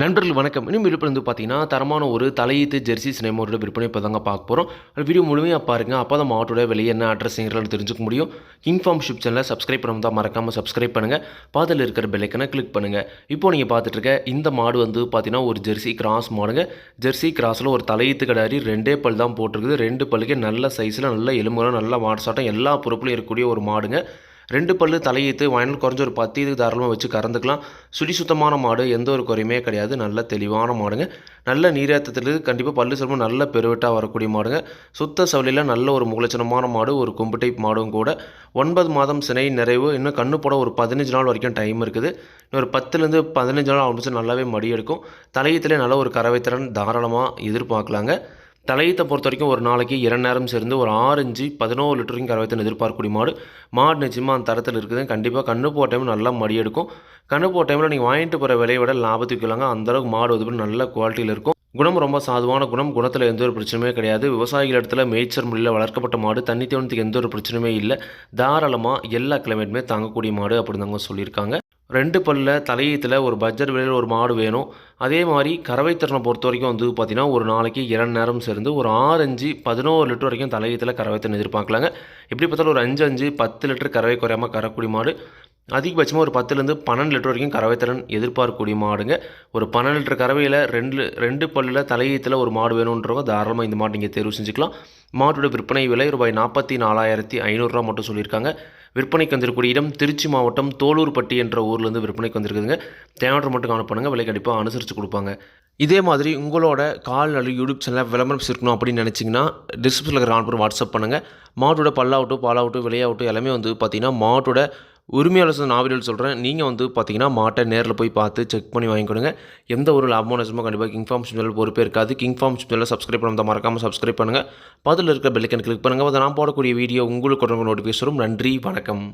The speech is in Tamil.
நண்பர்கள் வணக்கம். இன்னும் விழுப்புரம் வந்து பார்த்தீங்கன்னா, தரமான ஒரு தலையீத்து ஜெர்சி சினைமோரோட விற்பனை இப்ப தாங்க பார்க்க போறோம். அந்த வீடியோ முழுமையா பாருங்க. அப்பதான் மாட்டோட விலை என்ன, அட்ரஸ்ங்கிறத தெரிஞ்சுக்க முடியும். கிங் ஃபார்ம் ஷிப் சேனலை சப்ஸ்கிரைப் பண்ணாம தான் மறக்காம சப்ஸ்கிரைப் பண்ணுங்க. பக்கத்துல இருக்கிற பெல் ஐகானை கிளிக் பண்ணுங்க. இப்போ நீங்க பார்த்துட்டு இருக்க இந்த மாடு வந்து பார்த்தீங்கன்னா, ஒரு ஜெர்சி கிராஸ் மாடுங்க. ஜெர்சி கிராஸ்ல ஒரு தலையீத்து கிடாரி 2 பல் தான் போட்டிருக்குது. 2 பல்லுக்கே நல்ல சைஸ்ல நல்ல எலும்புகளும் நல்ல வாடசாட்டம் எல்லா பொறுப்புலையும் இருக்கக்கூடிய ஒரு மாடுங்க. 2 பல்லு தலையீத்து வாங்கினாலும் குறைஞ்ச ஒரு 10 இது தாராளமாக வச்சு கறந்துக்கலாம். சுழி சுத்தமான மாடு, எந்த ஒரு குறையுமே கிடையாது. நல்ல தெளிவான மாடுங்க. நல்ல நீரேற்றத்துலேருந்து கண்டிப்பாக பல்லு செல்வம் நல்ல பெருவெட்டாக வரக்கூடிய மாடுங்க. சுத்த சவலியில் நல்ல ஒரு முகலட்சணமான மாடு, ஒரு கொம்பு டைப் மாடும் கூட. 9 மாதம் சினை நிறைவு, இன்னும் கண்ணு போட ஒரு 15 நாள் வரைக்கும் டைம் இருக்குது. இன்னொரு 10லேருந்து 15 நாள் ஆரம்பிச்சு நல்லாவே மடி எடுக்கும். தலையீத்திலே நல்ல ஒரு கறவைத்திறன் தாராளமாக எதிர்பார்க்கலாங்க. தலையீத்தை பொறுத்த வரைக்கும் ஒரு நாளைக்கு 2 நேரம் சேர்ந்து ஒரு 6, 5, 11 லிட்டர் வரைக்கும் கறவைத்திறன் எதிர்பார்க்கக்கூடிய மாடு. மாடு நிச்சயமாக அந்த தரத்தில் இருக்குது. கண்டிப்பாக கண்ணு போட்ட டைம் நல்லா மடி எடுக்கும். கண்ணு போட்ட டைமில் நீங்கள் வாங்கிட்டு போகிற விலையை விட லாபத்துக்கு விற்கலாங்க. அந்தளவுக்கு மாடு வந்து நல்ல குவாலிட்டியில் இருக்கும். குணம் ரொம்ப சாதுவான குணம். குணத்தில் எந்த ஒரு பிரச்சனையுமே கிடையாது. விவசாயிகள் இடத்துல மேய்ச்சல் முறையில் வளர்க்கப்பட்ட மாடு. தண்ணி தேவனத்துக்கு எந்த ஒரு பிரச்சனையுமே இல்லை. தாராளமாக எல்லா கிளைமேட்டுமே தாங்கக்கூடிய மாடு அப்படின்னு தாங்க சொல்லியிருக்காங்க. 2 பல்ல தலையீத்தில் ஒரு பட்ஜெட் விலையில் ஒரு மாடு வேணும். அதே மாதிரி கறவைத்திறனை பொறுத்த வரைக்கும் வந்து பார்த்தீங்கன்னா, ஒரு நாளைக்கு 2 நேரம் சேர்ந்து ஒரு 6, 5, 11 லிட்டர் வரைக்கும் தலையீத்தில் கறவைத்திறன் எதிர்பார்க்கலாங்க. எப்படி பார்த்தாலும் ஒரு 5, 5, 10 லிட்டர் கறவை குறையாமல் கறக்கூடிய மாடு. அதிகபட்சமாக ஒரு 10லேருந்து 12 லிட்டர் வரைக்கும் கறவைத்திறன் எதிர்பார்க்கக்கூடிய மாடுங்க. ஒரு 12 லிட்டர் கறவையில் 2 பல்லில் தலையீத்தில் ஒரு மாடு வேணுன்றவங்க தாராளமாக இந்த மாடு நீங்கள் தேர்வு செஞ்சுக்கலாம். மாட்டோட விற்பனை விலை ரூபாய் 44,500 மட்டும் சொல்லியிருக்காங்க. விற்பனைக்கு வந்திருக்கக்கூடிய இடம் திருச்சி மாவட்டம் தோலூர்பட்டி என்ற ஊர்லேருந்து விற்பனைக்கு வந்திருக்குதுங்க. தேவையான மட்டும் காணப்படுங்க. விலை கண்டிப்பாக அனுசரித்து கொடுப்பாங்க. இதே மாதிரி உங்களோட கால்நடை யூடியூப் சேனலில் விளம்பரம் சேர்க்கணும் அப்படின்னு நினச்சிங்கன்னா, டிஸ்கிரிப்ஷனில் இருக்கிற ஆன்பர் வாட்ஸ்அப் பண்ணுங்கள். மாட்டோட பல்லாகட்டும் பாலாகட்டும் விலையாகட்டும் எல்லாமே வந்து பார்த்தீங்கன்னா, மாட்டோட உரிமையாளர் நான் வீடியோவில் சொல்கிறேன். நீங்கள் வந்து பார்த்தீங்கன்னா, மாட்டை நேரில் போய் பார்த்து செக் பண்ணி வாங்கிக்கொடுங்க. எந்த ஒரு லாபமோ நஷ்டமோ கண்டிப்பாக கிங் ஃபார்ம் சேனல் பொறுப்பே இருக்காது. கிங் ஃபார்ம் சேனலை சப்ஸ்கிரைப் பண்ணாமல் மறக்காமல் சப்ஸ்கிரைப் பண்ணுங்கள். பக்கத்தில் இருக்கிற பெல் ஐகானை கிளிக் பண்ணுங்கள். அதை நான் போடக்கூடிய வீடியோ உங்களுக்கு நோட்டிஃபிகேஷன் வரும். நன்றி, வணக்கம்.